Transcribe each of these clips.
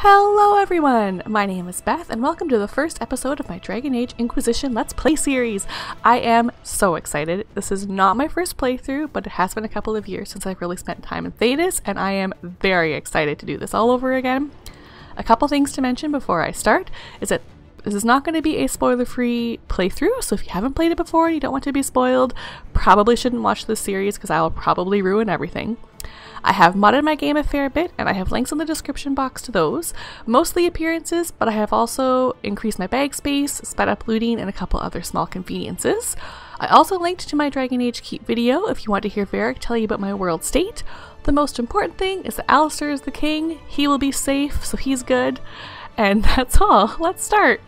Hello everyone! My name is Beth and welcome to the first episode of my Dragon Age Inquisition Let's Play series. I am so excited. This is not my first playthrough, but it has been a couple of years since I've really spent time in Thedas, and I am very excited to do this all over again. A couple things to mention before I start is that this is not going to be a spoiler-free playthrough, so if you haven't played it before and you don't want to be spoiled, probably shouldn't watch this series because I will probably ruin everything. I have modded my game a fair bit, and I have links in the description box to those. Mostly appearances, but I have also increased my bag space, sped up looting, and a couple other small conveniences. I also linked to my Dragon Age Keep video if you want to hear Varric tell you about my world state. The most important thing is that Alistair is the king, he will be safe, so he's good. And that's all. Let's start!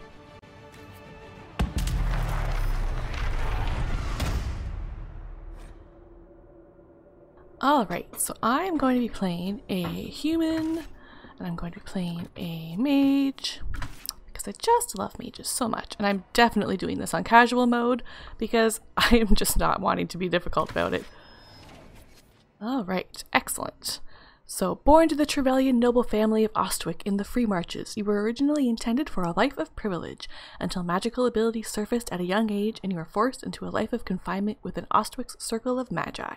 Alright, so I'm going to be playing a human, and I'm going to be playing a mage, because I just love mages so much, and I'm definitely doing this on casual mode, because I am just not wanting to be difficult about it. Alright, excellent. So, born to the Trevelyan noble family of Ostwick in the Free Marches, you were originally intended for a life of privilege, until magical abilities surfaced at a young age and you were forced into a life of confinement within Ostwick's circle of magi.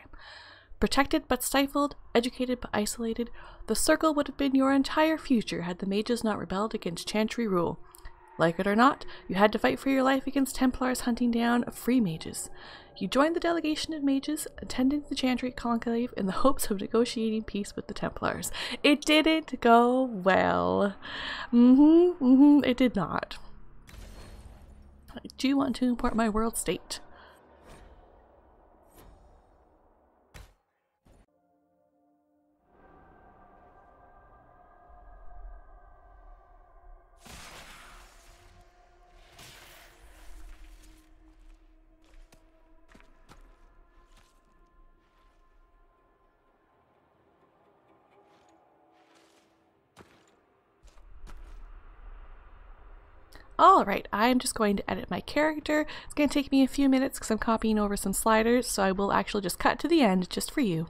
Protected but stifled, educated but isolated, the circle would have been your entire future had the mages not rebelled against Chantry rule. Like it or not, you had to fight for your life against Templars hunting down free mages. You joined the delegation of mages, attending the Chantry conclave in the hopes of negotiating peace with the Templars. It didn't go well. It did not. I do want to import my world state. Alright, I'm just going to edit my character. It's going to take me a few minutes because I'm copying over some sliders, so I will actually just cut to the end just for you.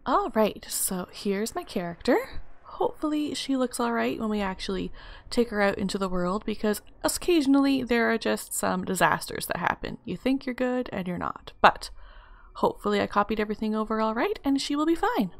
Alright, so here's my character. Hopefully she looks alright when we actually take her out into the world, because occasionally there are just some disasters that happen. You think you're good and you're not, but hopefully I copied everything over alright and she will be fine.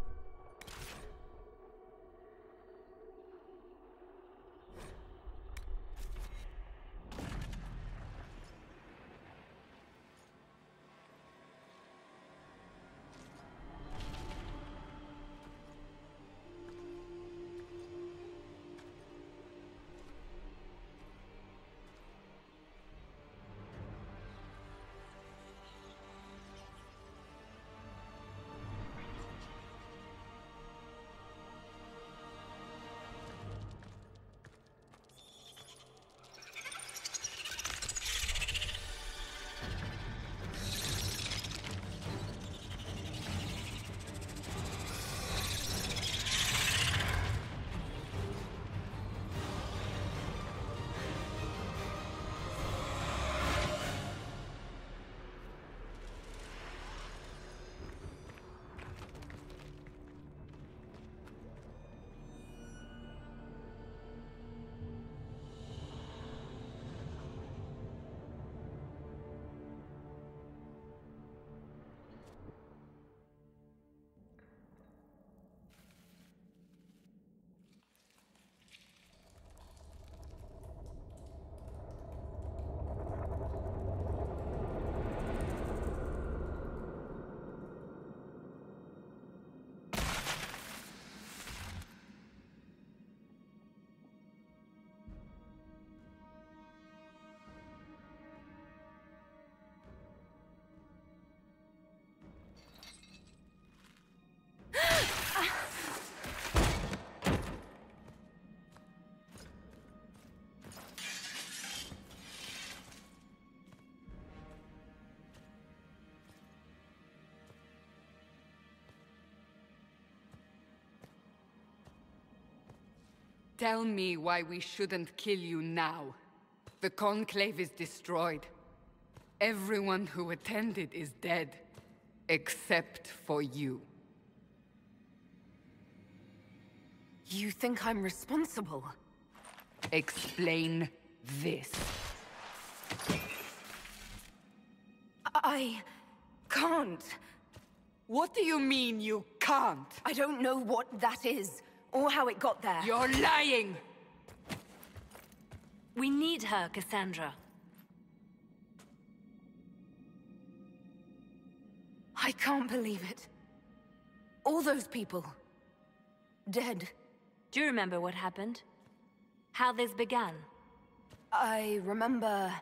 Tell me why we shouldn't kill you now. The Conclave is destroyed. Everyone who attended is dead, except for you. You think I'm responsible? Explain this. I can't. What do you mean you can't? I don't know what that is, or how it got there. You're lying! We need her, Cassandra. I can't believe it. All those people. Dead. Do you remember what happened? How this began? I remember...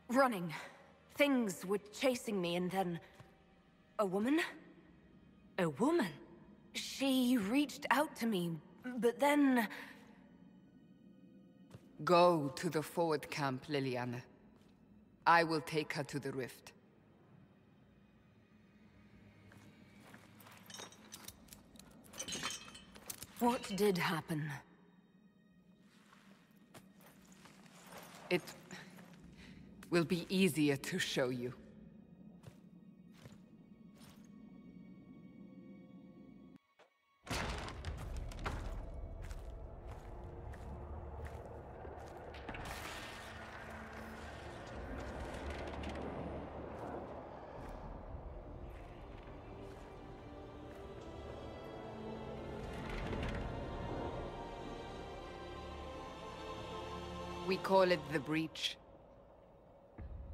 running. Things were chasing me, and then... a woman? A woman? She reached out to me, but then... Go to the forward camp, Liliana. I will take her to the rift. What did happen? It will be easier to show you. We call it the Breach.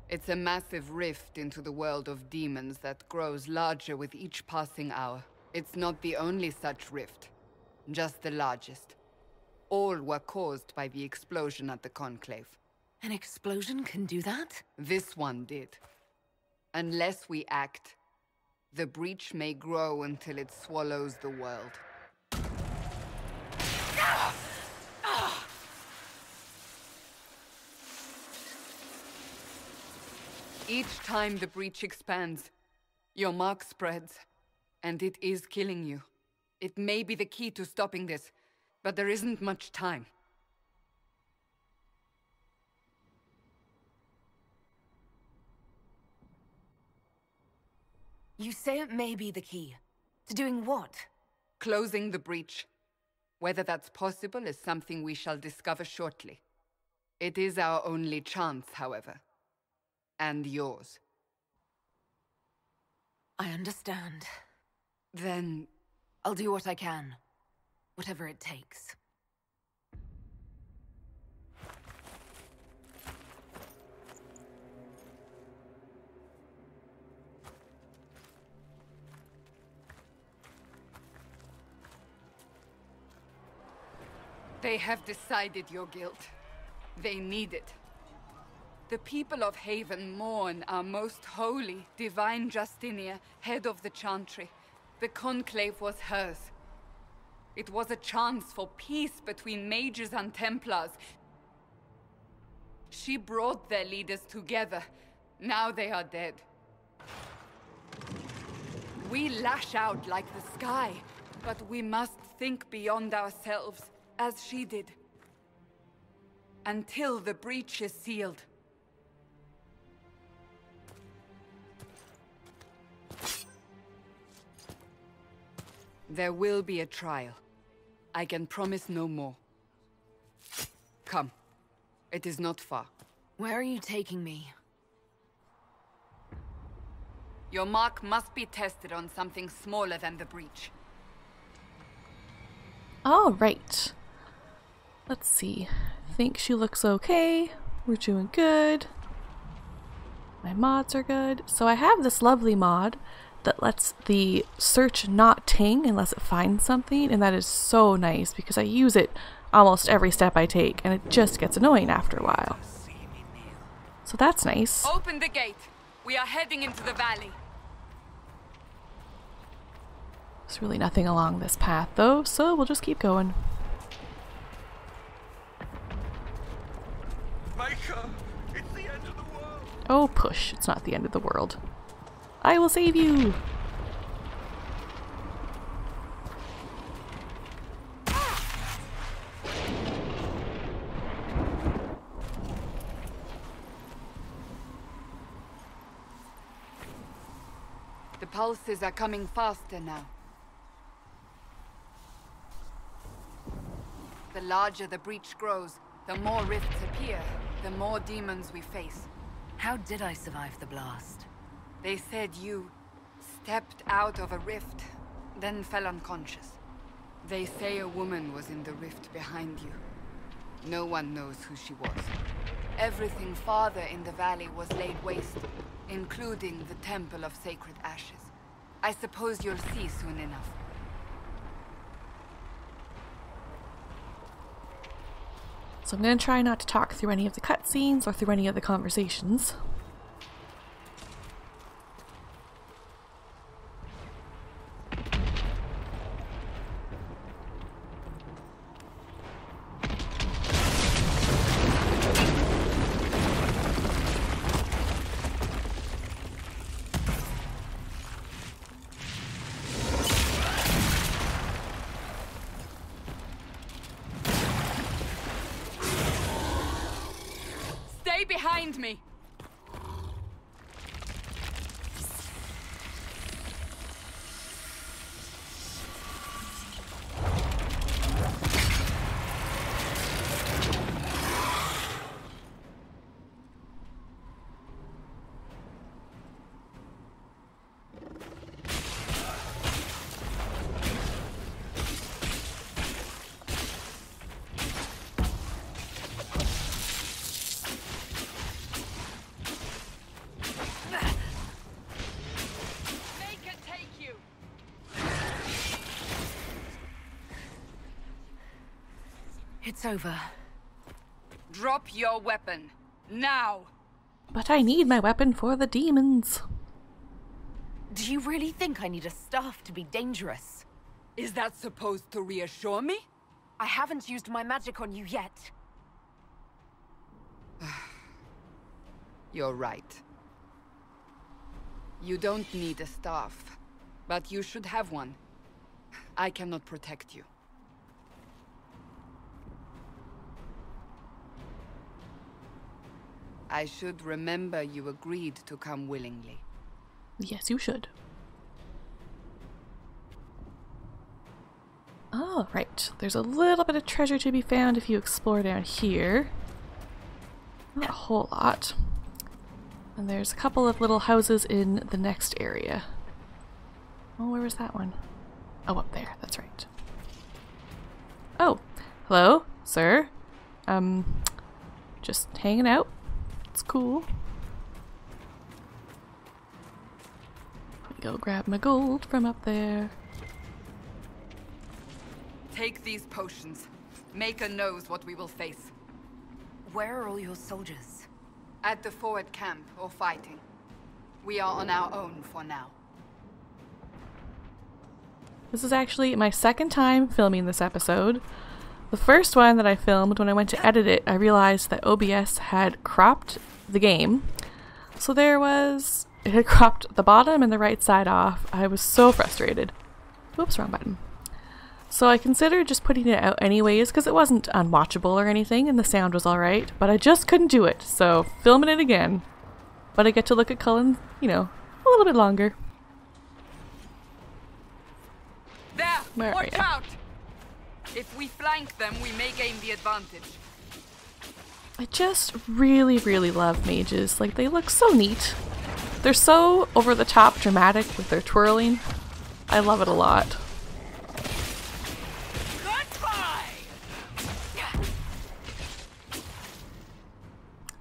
It's a massive rift into the world of demons that grows larger with each passing hour. It's not the only such rift, just the largest. All were caused by the explosion at the Conclave. An explosion can do that? This one did. Unless we act, the Breach may grow until it swallows the world. Each time the Breach expands, your mark spreads, and it is killing you. It may be the key to stopping this, but there isn't much time. You say it may be the key. To doing what? Closing the Breach. Whether that's possible is something we shall discover shortly. It is our only chance, however. And yours. I understand. Then... I'll do what I can. Whatever it takes. They have decided your guilt. They need it. The people of Haven mourn our most holy, divine Justinia, head of the Chantry. The Conclave was hers. It was a chance for peace between mages and Templars. She brought their leaders together. Now they are dead. We lash out like the sky, but we must think beyond ourselves, as she did. Until the Breach is sealed. There will be a trial. I can promise no more. Come. It is not far. Where are you taking me? Your mark must be tested on something smaller than the Breach. All right. Let's see. I think she looks okay. We're doing good. My mods are good. So I have this lovely mod that lets the search not ting unless it finds something, and that is so nice because I use it almost every step I take, and it just gets annoying after a while. So that's nice. Open the gate. We are heading into the valley. There's really nothing along this path though, so we'll just keep going. Micah, it's the end of the world. Oh push, it's not the end of the world. I will save you! The pulses are coming faster now. larger the breach grows, the more rifts appear, the more demons we face. How did I survive the blast? They said you stepped out of a rift, then fell unconscious. They say a woman was in the rift behind you. No one knows who she was. Everything farther in the valley was laid waste, including the Temple of Sacred Ashes. I suppose you'll see soon enough. So I'm going to try not to talk through any of the cutscenes or through any of the conversations. Behind me! It's over. Drop your weapon. Now! But I need my weapon for the demons. Do you really think I need a staff to be dangerous? Is that supposed to reassure me? I haven't used my magic on you yet. You're right. You don't need a staff, but you should have one. I cannot protect you. I should remember you agreed to come willingly. Yes, you should. Oh, right. There's a little bit of treasure to be found if you explore down here. Not a whole lot. And there's a couple of little houses in the next area. Oh, where was that one? Oh, up there. That's right. Oh, hello, sir. Just hanging out. It's cool. Go grab my gold from up there. Take these potions. Maker knows what we will face. Where are all your soldiers? At the forward camp, or fighting. We are on our own for now. This is actually my second time filming this episode. The first one that I filmed, when I went to edit it, I realized that OBS had cropped the game. So it had cropped the bottom and the right side off. I was so frustrated. Whoops, wrong button. So I considered just putting it out anyways, because it wasn't unwatchable or anything, and the sound was alright, but I just couldn't do it, so filming it again. But I get to look at Cullen, you know, a little bit longer. There! Where Watch out! If we flank them, we may gain the advantage. I just really, really love mages. Like, they look so neat. They're so over-the-top dramatic with their twirling. I love it a lot.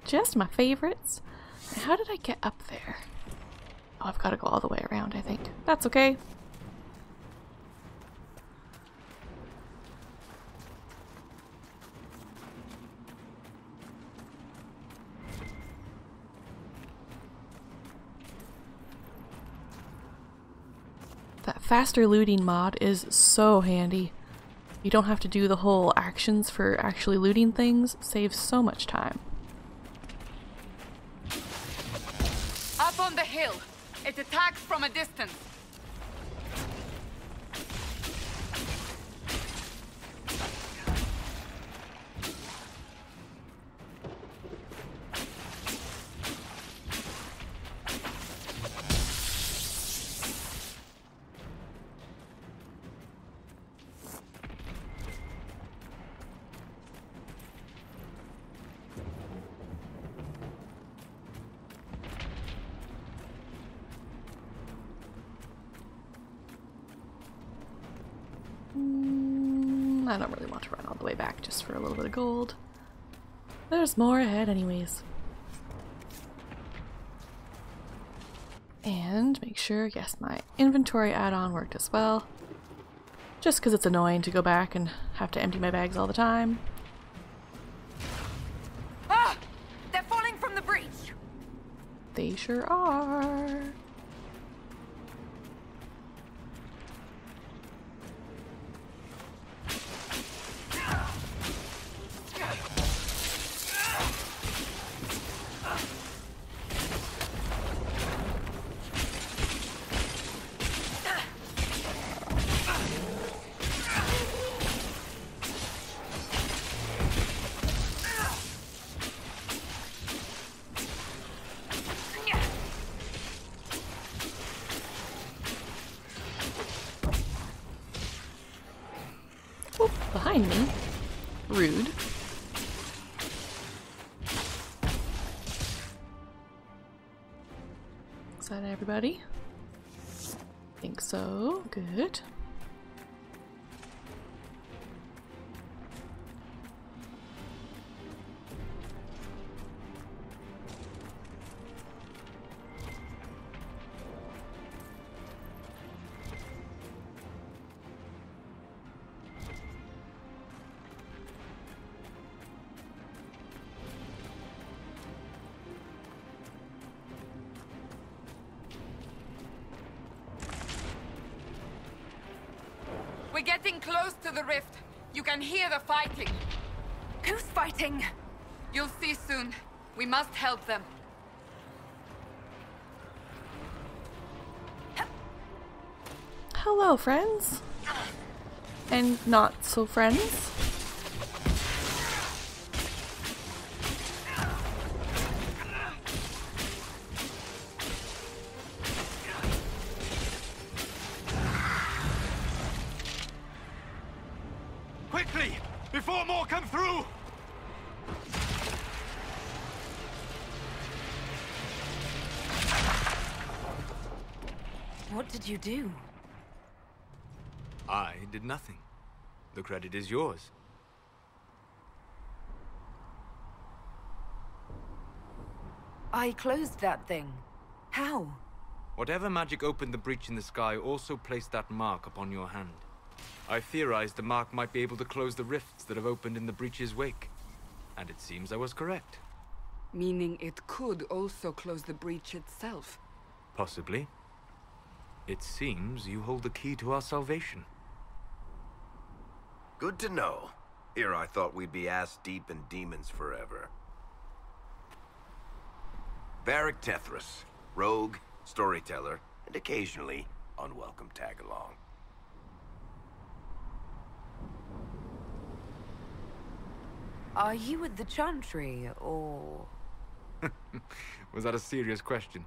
Just my favorites. How did I get up there? Oh, I've got to go all the way around, I think. That's okay. That faster looting mod is so handy. You don't have to do the whole actions for actually looting things. It saves so much time. Up on the hill. It attacks from a distance. I don't really want to run all the way back just for a little bit of gold. There's more ahead anyways. And make sure, yes, my inventory add-on worked as well. Just because it's annoying to go back and have to empty my bags all the time. Ah! They're falling from the breach! They sure are. Behind me. Rude. Is that everybody? Think so. Good. We're getting close to the rift. You can hear the fighting. Who's fighting? You'll see soon. We must help them. Hello, friends. And not so friends. Quickly! Before more come through! What did you do? I did nothing. The credit is yours. I closed that thing. How? Whatever magic opened the breach in the sky also placed that mark upon your hand. I theorized the mark might be able to close the rifts that have opened in the breach's wake. And it seems I was correct. Meaning it could also close the breach itself. Possibly. It seems you hold the key to our salvation. Good to know. Here I thought we'd be ass-deep in demons forever. Varric Thedas, rogue, storyteller, and occasionally unwelcome tag-along. Are you at the Chantry, or...? Was that a serious question?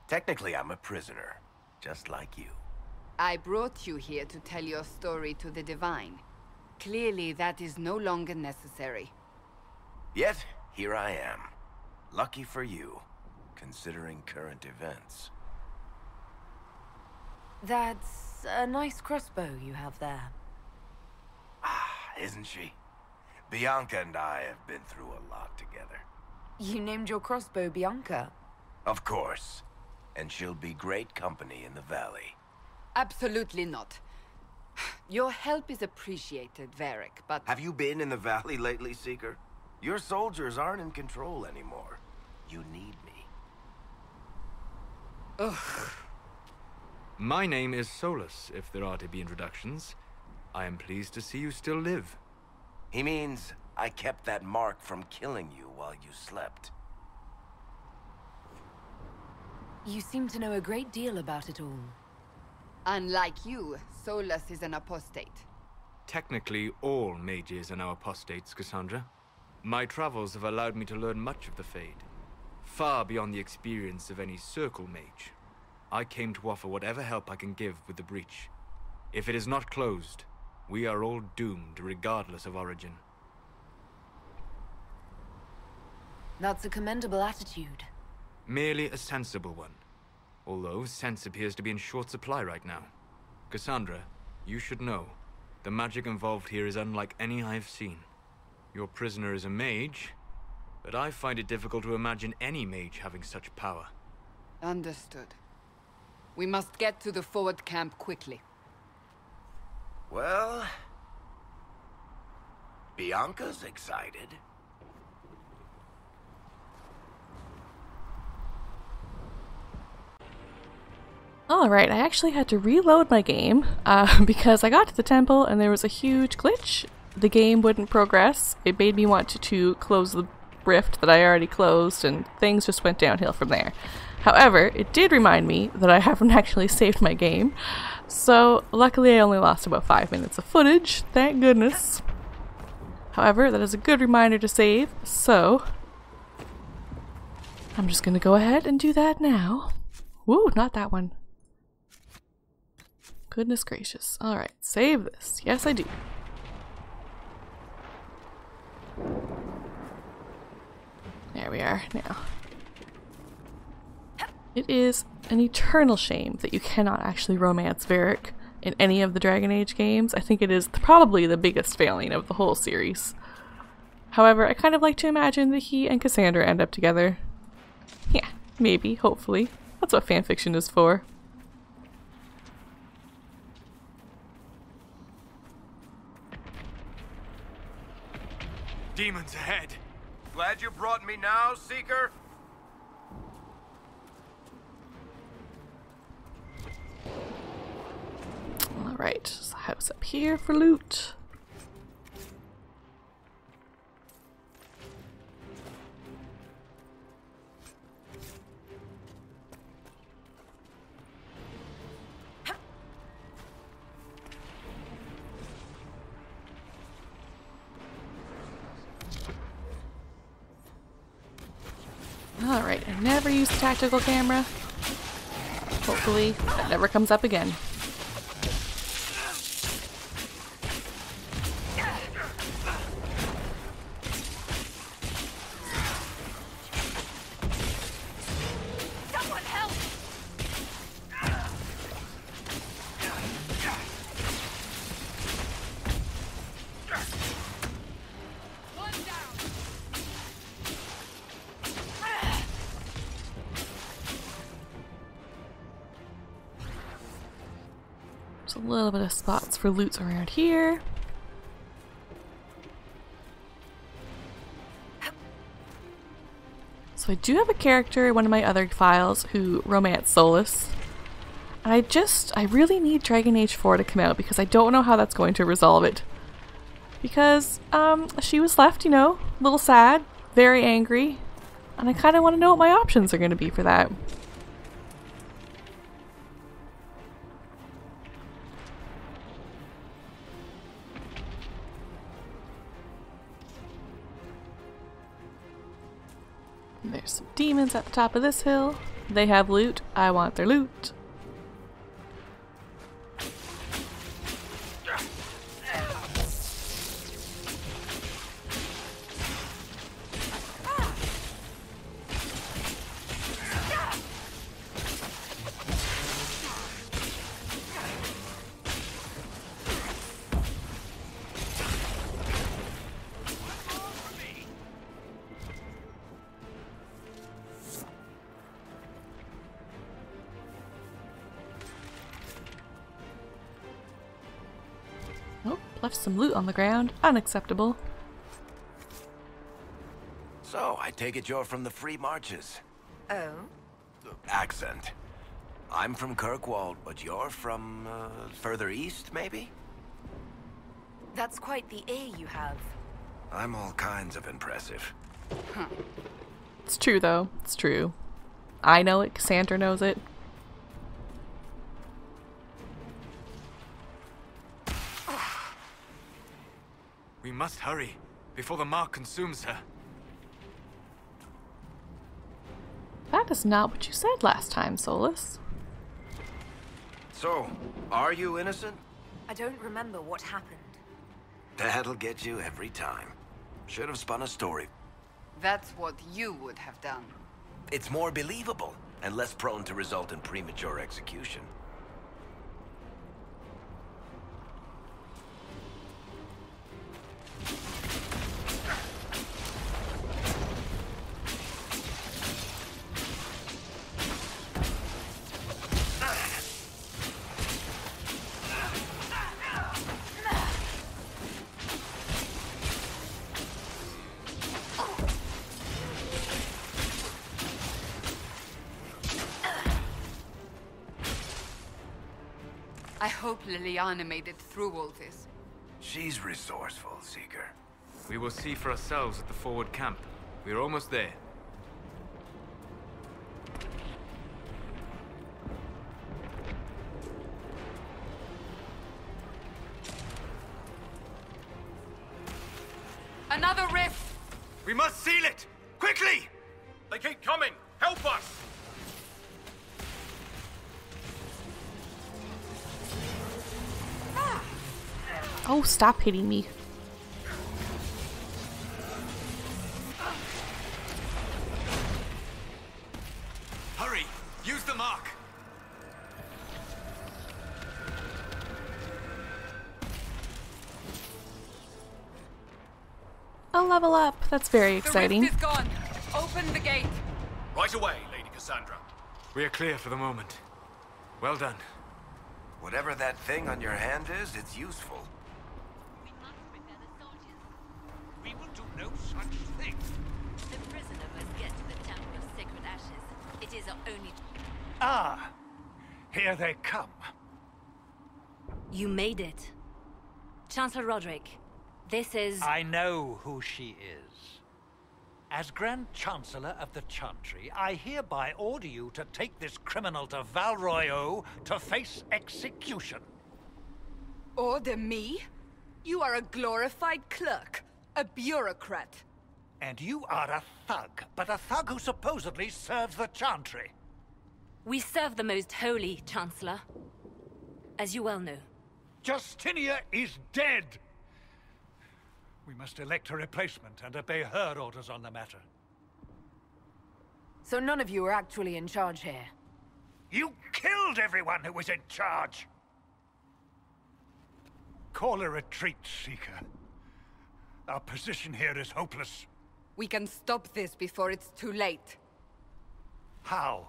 Technically, I'm a prisoner, just like you. I brought you here to tell your story to the Divine. Clearly, that is no longer necessary. Yet, here I am. Lucky for you, considering current events. That's a nice crossbow you have there. Ah, isn't she? Bianca and I have been through a lot together. You named your crossbow Bianca. Of course. And she'll be great company in the valley. Absolutely not. Your help is appreciated, Varric, but... Have you been in the valley lately, Seeker? Your soldiers aren't in control anymore. You need me. Ugh. My name is Solus, if there are to be introductions. I am pleased to see you still live. He means I kept that mark from killing you while you slept. You seem to know a great deal about it all. Unlike you, Solus is an apostate. Technically, all mages are now apostates, Cassandra. My travels have allowed me to learn much of the Fade. Far beyond the experience of any circle mage. I came to offer whatever help I can give with the breach. If it is not closed, we are all doomed regardless of origin. That's a commendable attitude. Merely a sensible one. Although sense appears to be in short supply right now. Cassandra, you should know. The magic involved here is unlike any I've seen. Your prisoner is a mage, but I find it difficult to imagine any mage having such power. Understood. We must get to the forward camp quickly. Well, Bianca's excited. Alright, I actually had to reload my game because I got to the temple and there was a huge glitch. The game wouldn't progress. It made me want to close the rift that I already closed, and things just went downhill from there. However, it did remind me that I haven't actually saved my game, so luckily I only lost about 5 minutes of footage, thank goodness. However, that is a good reminder to save, so I'm just gonna go ahead and do that now. Woo, not that one. Goodness gracious. Alright, save this. Yes, I do. There we are now. It is an eternal shame that you cannot actually romance Varric in any of the Dragon Age games. I think it is probably the biggest failing of the whole series. However, I kind of like to imagine that he and Cassandra end up together. Yeah, maybe, hopefully. That's what fanfiction is for. Demons ahead! Glad you brought me now, Seeker? Alright, there's a house up here for loot. Alright, I never used a tactical camera. Hopefully that never comes up again. Someone help! One down! There's a little bit of spots for loot around here. So I do have a character in one of my other files who romance Solus. And I really need Dragon Age 4 to come out because I don't know how that's going to resolve it. Because, she was left, you know, a little sad, very angry, and I kind of want to know what my options are going to be for that. There's some demons at the top of this hill. They have loot. I want their loot. Oh, left some loot on the ground. Unacceptable. So, I take it you're from the Free Marches. Oh? Accent. I'm from Kirkwall, but you're from, further east, maybe? That's quite the air you have. I'm all kinds of impressive. It's true, though. It's true. I know it. Cassandra knows it. We must hurry, before the mark consumes her. That is not what you said last time, Solus. So, are you innocent? I don't remember what happened. That'll get you every time. Should have spun a story. That's what you would have done. It's more believable, and less prone to result in premature execution. I hope Liliana made it through all this. She's resourceful, Seeker. We will see for ourselves at the forward camp. We're almost there. Another rift! We must seal it! Quickly! They keep coming! Help us! Oh, stop hitting me. Hurry! Use the mark! A level up. That's very The exciting. rift is gone. Open the gate. Right away, Lady Cassandra. We are clear for the moment. Well done. Whatever that thing on your hand is, it's useful. We must prepare the soldiers. We will do no such thing. The prisoner must get to the Temple of Sacred Ashes. It is our only... Ah, here they come. You made it. Chancellor Roderick, this is... I know who she is. As Grand Chancellor of the Chantry, I hereby order you to take this criminal to Val Royeaux to face execution. Order me? You are a glorified clerk. A bureaucrat. And you are a thug, but a thug who supposedly serves the Chantry. We serve the most holy, Chancellor. As you well know. Justinia is dead! We must elect a replacement and obey her orders on the matter. So none of you are actually in charge here? You killed everyone who was in charge! Call a retreat, Seeker. Our position here is hopeless. We can stop this before it's too late. How?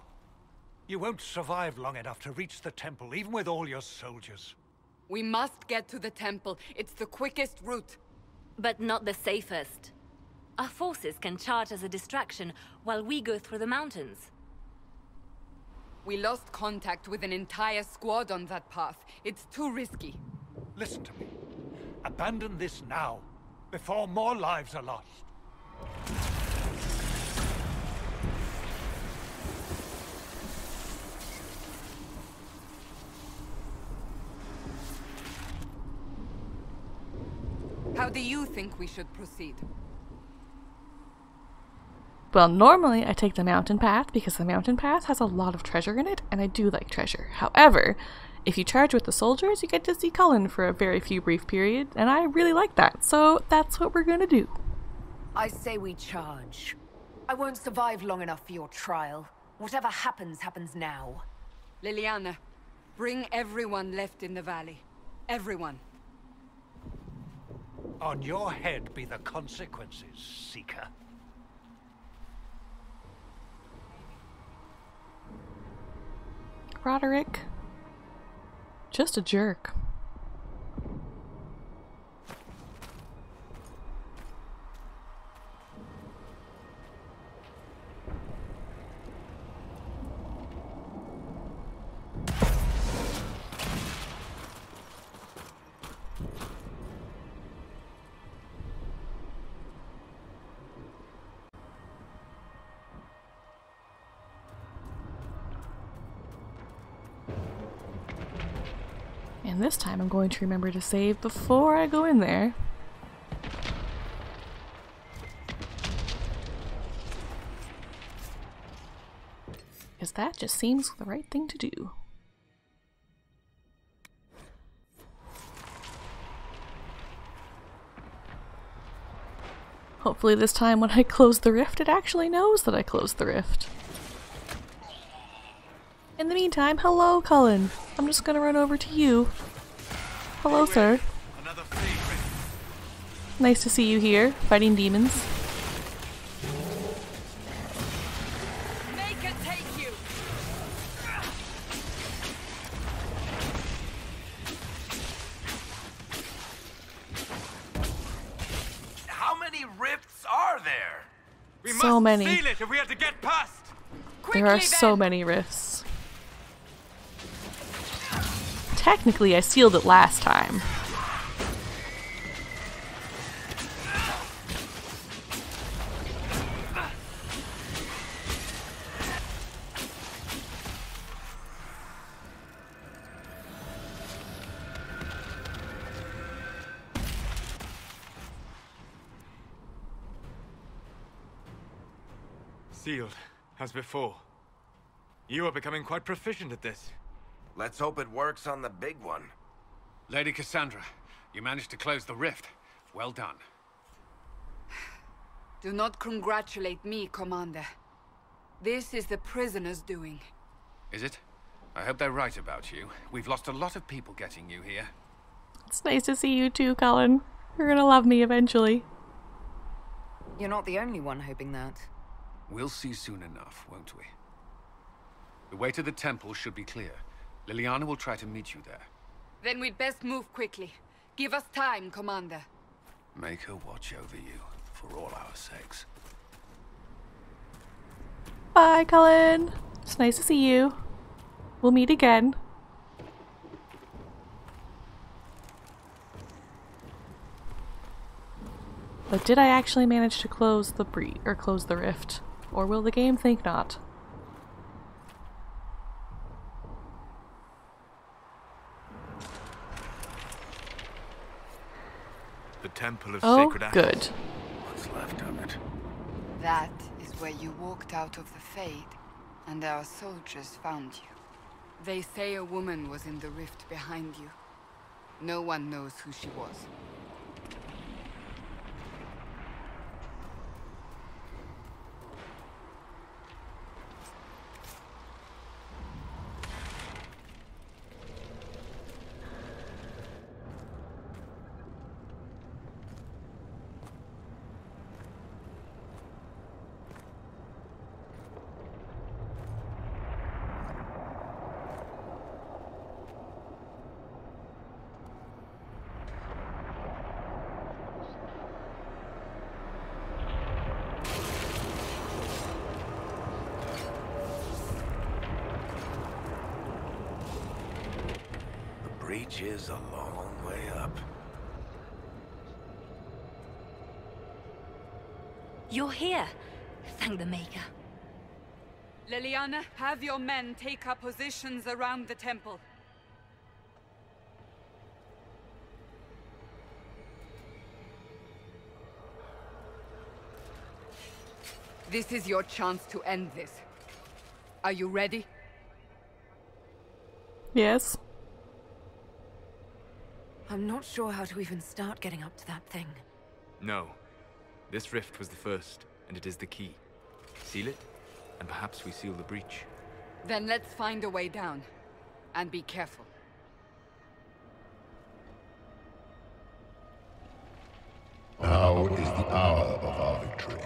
You won't survive long enough to reach the temple, even with all your soldiers. We must get to the temple. It's the quickest route. But not the safest. Our forces can charge as a distraction while we go through the mountains. We lost contact with an entire squad on that path. It's too risky. Listen to me. Abandon this now, before more lives are lost. How do you think we should proceed? Well, normally I take the mountain path because the mountain path has a lot of treasure in it, and I do like treasure. However, if you charge with the soldiers, you get to see Cullen for a very few brief period, and I really like that, so that's what we're gonna do. I say we charge. I won't survive long enough for your trial. Whatever happens, happens now. Liliana, bring everyone left in the valley. Everyone. On your head be the consequences, Seeker. Roderick. Just a jerk. And this time I'm going to remember to save before I go in there. Because that just seems the right thing to do. Hopefully this time when I close the rift, it actually knows that I closed the rift. In the meantime, hello, Cullen. I'm just gonna run over to you. Hello, sir. Another favorite. Nice to see you here, fighting demons. Make it take you! How many rifts are there? We So must many. seal it if we are to get past. There are Quickly, so then. many rifts. technically I sealed it last time. Sealed, as before. You are becoming quite proficient at this. Let's hope it works on the big one. Lady Cassandra, you managed to close the rift. Well done. Do not congratulate me, Commander. This is the prisoner's doing. Is it? I hope they're right about you. We've lost a lot of people getting you here. It's nice to see you too, Cullen. You're gonna love me eventually. You're not the only one hoping that. We'll see soon enough, won't we? The way to the temple should be clear. Liliana will try to meet you there. Then we'd best move quickly. Give us time, Commander. Make her watch over you, for all our sakes. Bye, Cullen. It's nice to see you. We'll meet again. But did I actually manage to close the close the rift? Or will the game think not? The Temple of Oh, Sacred Ashes. good. What's left of it? That is where you walked out of the Fade, and our soldiers found you. They say a woman was in the rift behind you. No one knows who she was. Breach is a long way up. You're here. Thank the Maker. Liliana, have your men take up positions around the temple. This is your chance to end this. Are you ready? Yes. I'm not sure how to even start getting up to that thing. No. This rift was the first, and it is the key. Seal it, and perhaps we seal the breach. Then let's find a way down. And be careful. Now is the hour of our victory.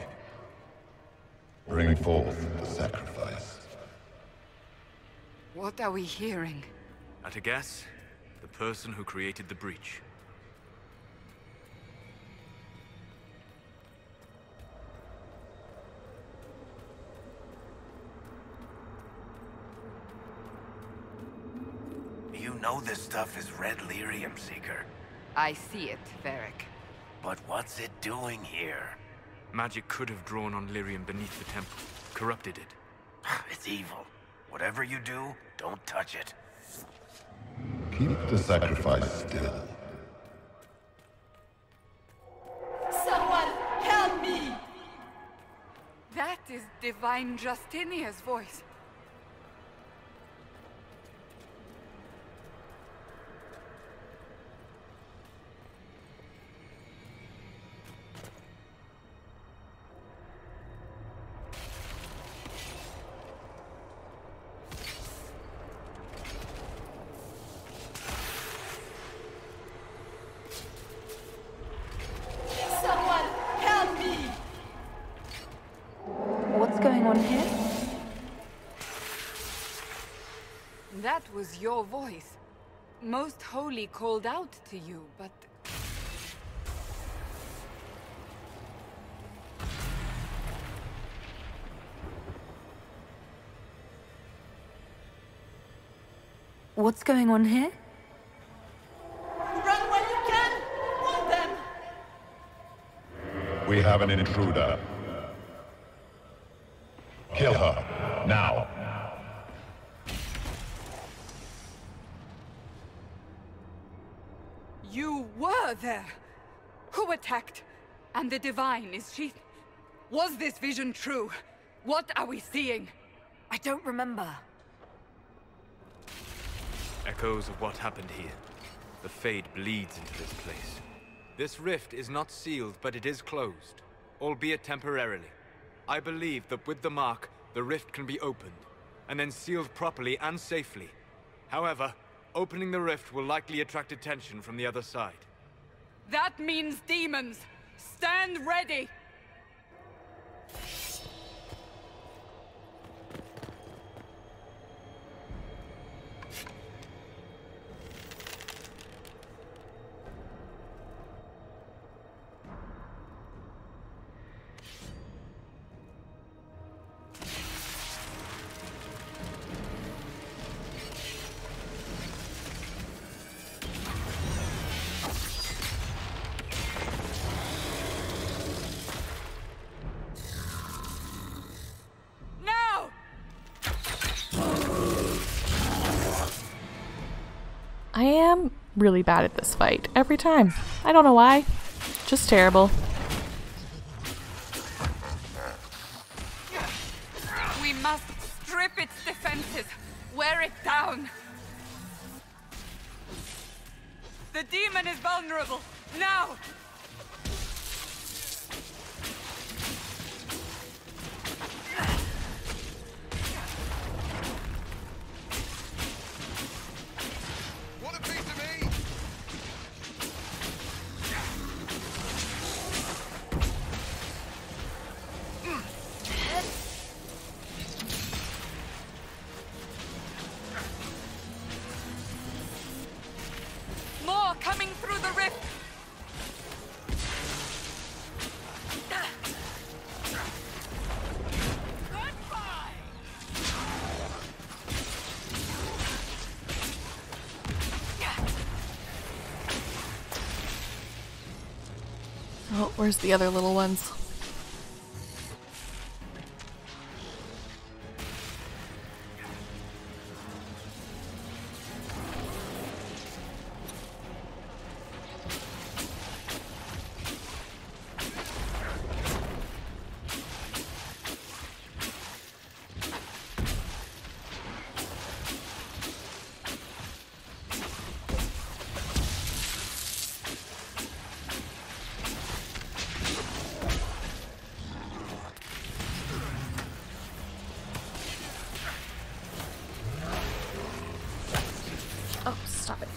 Bring forth the sacrifice. What are we hearing? At a guess, the person who created the breach. You know this stuff is red lyrium, Seeker. I see it, Varric. But what's it doing here? Magic could have drawn on lyrium beneath the temple, corrupted it. It's evil. Whatever you do, don't touch it. Keep the sacrifice still. Someone help me! That is Divine Justinia's voice. What's going on here? That was your voice. Most Holy called out to you, but... What's going on here? We have an intruder. Kill her, now. You were there! Who attacked? And the Divine, is she... Was this vision true? What are we seeing? I don't remember. Echoes of what happened here. The Fade bleeds into this place. This rift is not sealed, but it is closed, albeit temporarily. I believe that with the mark, the rift can be opened, and then sealed properly and safely. However, opening the rift will likely attract attention from the other side. That means demons! Stand ready! I am really bad at this fight. Every time. I don't know why. Just terrible. We must strip its defenses. Wear it down. The demon is vulnerable. Now! Coming through the rift! Goodbye! Oh, where's the other little ones? Oh, stop it.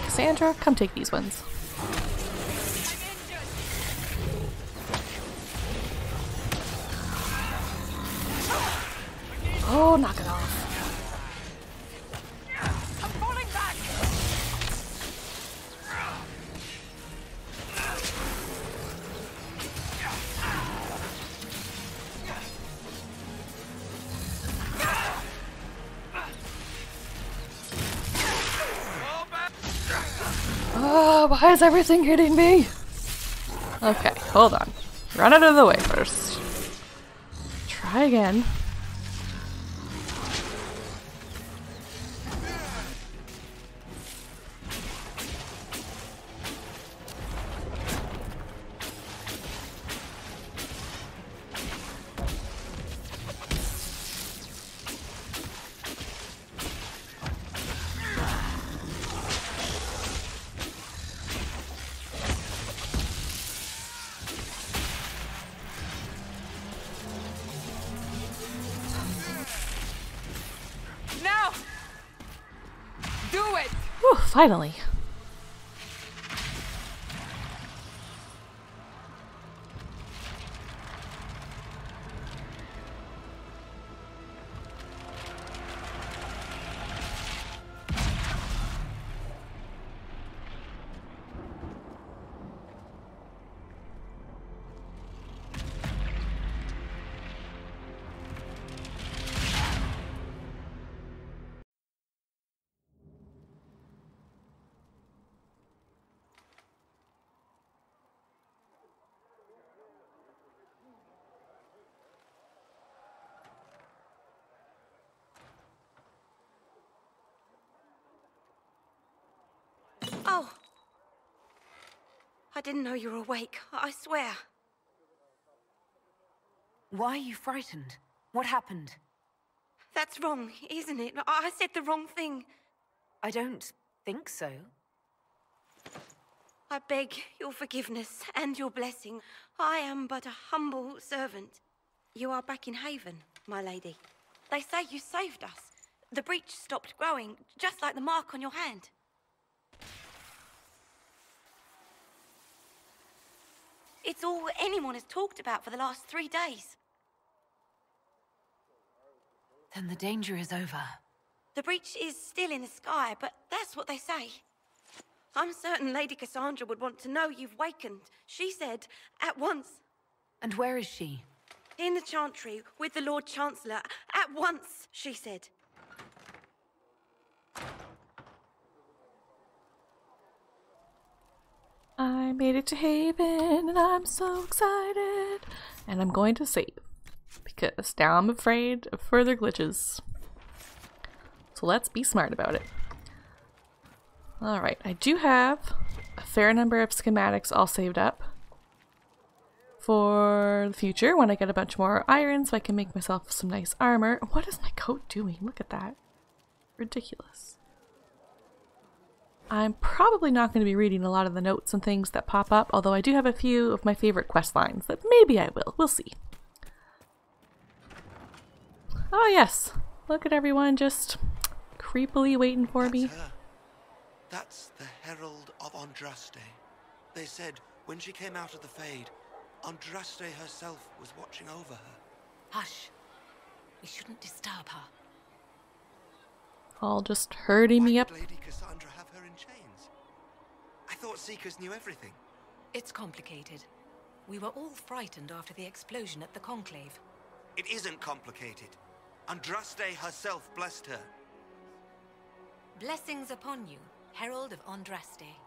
Cassandra, come take these ones. Oh, knock it off. I'm falling back! Oh, why is everything hitting me? Okay, hold on. Run out of the way first. Try again. Whew, finally. didn't know you were awake, I swear. Why are you frightened? What happened? That's wrong, isn't it? I said the wrong thing. I don't think so. I beg your forgiveness and your blessing. I am but a humble servant. You are back in Haven, my lady. They say you saved us. The breach stopped growing, just like the mark on your hand. It's all anyone has talked about for the last 3 days. Then the danger is over. The breach is still in the sky, but that's what they say. I'm certain Lady Cassandra would want to know you've wakened. She said, at once. And where is she? In the Chantry, with the Lord Chancellor. At once, she said. I made it to Haven and I'm so excited. And I'm going to save. Because now I'm afraid of further glitches. So let's be smart about it. Alright, I do have a fair number of schematics all saved up for the future when I get a bunch more iron so I can make myself some nice armor. What is my coat doing? Look at that. Ridiculous. I'm probably not going to be reading a lot of the notes and things that pop up, although I do have a few of my favorite quest lines that maybe I will. We'll see. Oh yes, look at everyone just creepily waiting for me. That's her. That's the Herald of Andraste. They said when she came out of the Fade, Andraste herself was watching over her. Hush. We shouldn't disturb her. All just herding me up. Why did Lady Cassandra have her in chains? I thought Seekers knew everything. It's complicated. We were all frightened after the explosion at the Conclave. It isn't complicated. Andraste herself blessed her. Blessings upon you, Herald of Andraste.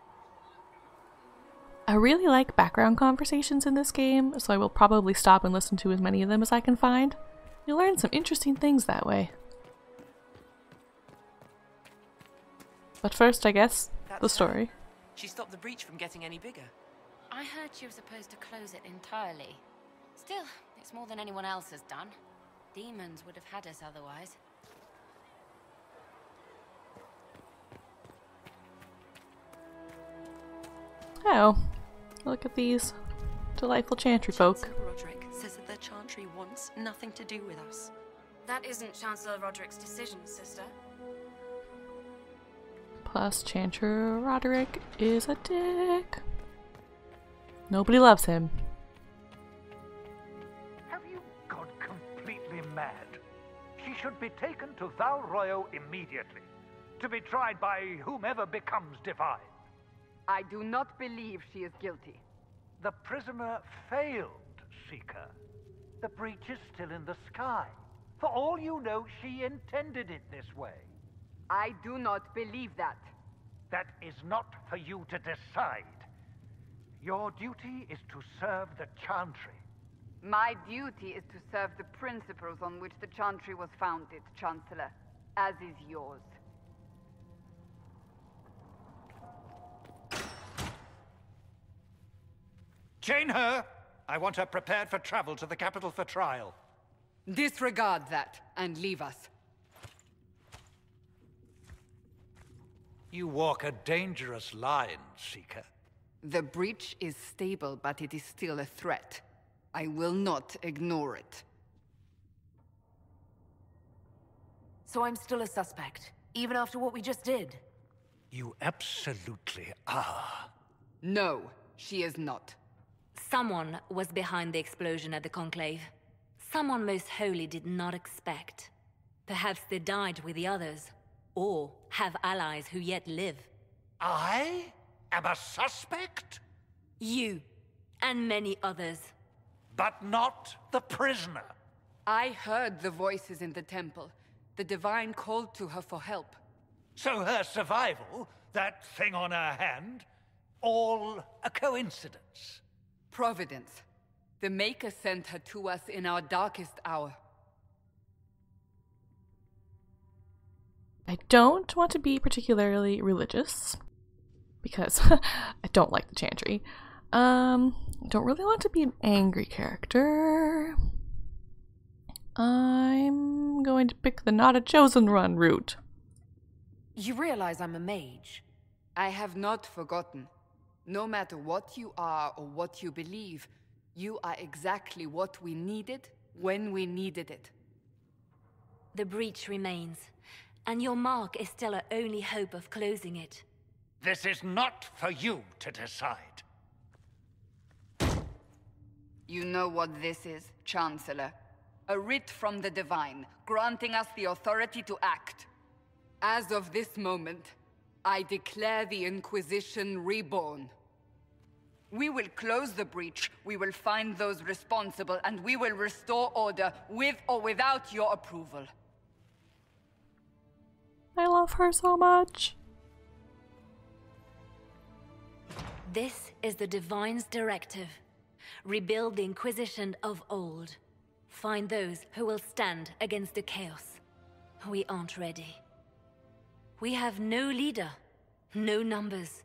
I really like background conversations in this game, so I will probably stop and listen to as many of them as I can find. You'll learn some interesting things that way. But first, I guess, the story. She stopped the breach from getting any bigger. I heard she was supposed to close it entirely. Still, it's more than anyone else has done. Demons would have had us otherwise. Oh, look at these delightful Chantry folk. Chancellor Roderick says that the Chantry wants nothing to do with us. That isn't Chancellor Roderick's decision, sister. Plus, Chancellor Roderick is a dick. Nobody loves him. Have you gone completely mad? She should be taken to Val Royo immediately, to be tried by whomever becomes divine. I do not believe she is guilty. The prisoner failed, Seeker. The breach is still in the sky. For all you know, she intended it this way. I do not believe that. That is not for you to decide. Your duty is to serve the Chantry. My duty is to serve the principles on which the Chantry was founded, Chancellor, as is yours. Chain her! I want her prepared for travel to the capital for trial. Disregard that, and leave us. You walk a dangerous line, Seeker. The breach is stable, but it is still a threat. I will not ignore it. So I'm still a suspect, even after what we just did? You absolutely are. No, she is not. Someone was behind the explosion at the Conclave. Someone most holy did not expect. Perhaps they died with the others, or have allies who yet live. I am a suspect? You, and many others. But not the prisoner. I heard the voices in the temple. The Divine called to her for help. So her survival, that thing on her hand, all a coincidence? Providence. The Maker sent her to us in our darkest hour. I don't want to be particularly religious, because I don't like the Chantry. I don't really want to be an angry character. I'm going to pick the not a chosen one route. You realize I'm a mage? I have not forgotten. No matter what you are or what you believe, you are exactly what we needed when we needed it. The breach remains, and your mark is still our only hope of closing it. This is not for you to decide. You know what this is, Chancellor? A writ from the Divine, granting us the authority to act. As of this moment, I declare the Inquisition reborn. We will close the breach, we will find those responsible, and we will restore order, with or without your approval. I love her so much. This is the Divine's directive. Rebuild the Inquisition of old. Find those who will stand against the chaos. We aren't ready. We have no leader, no numbers.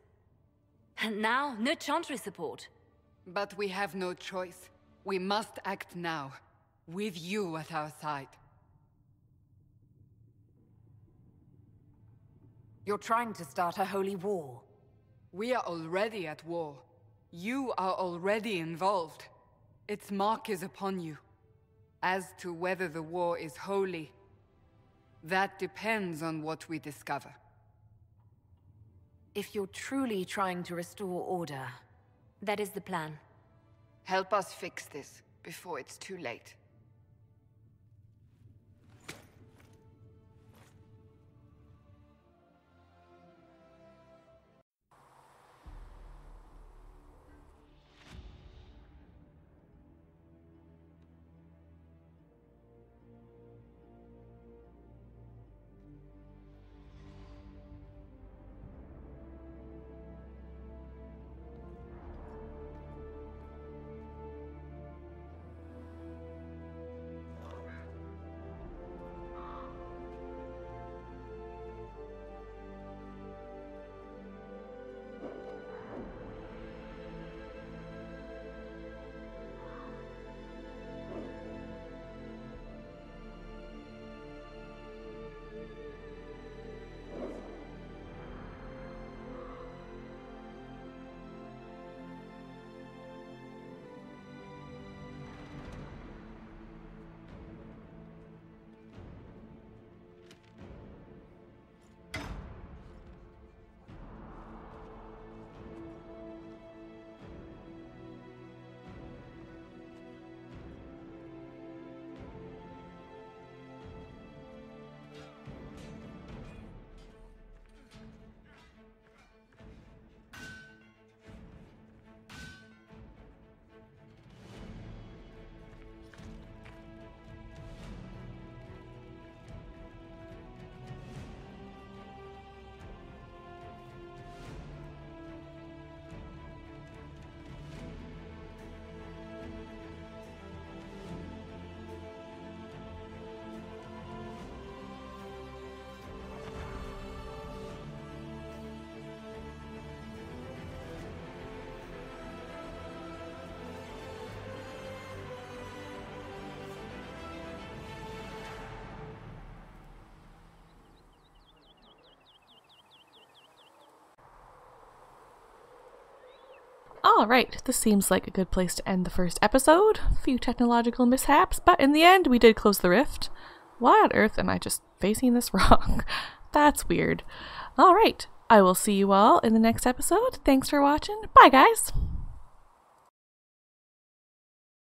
And now, no Chantry support. But we have no choice. We must act now, with you at our side. You're trying to start a holy war. We are already at war. You are already involved. Its mark is upon you. As to whether the war is holy, that depends on what we discover. If you're truly trying to restore order... That is the plan. Help us fix this before it's too late. Alright, this seems like a good place to end the first episode. A few technological mishaps, but in the end we did close the rift. Why on earth am I just facing this wrong? That's weird. Alright, I will see you all in the next episode. Thanks for watching. Bye guys!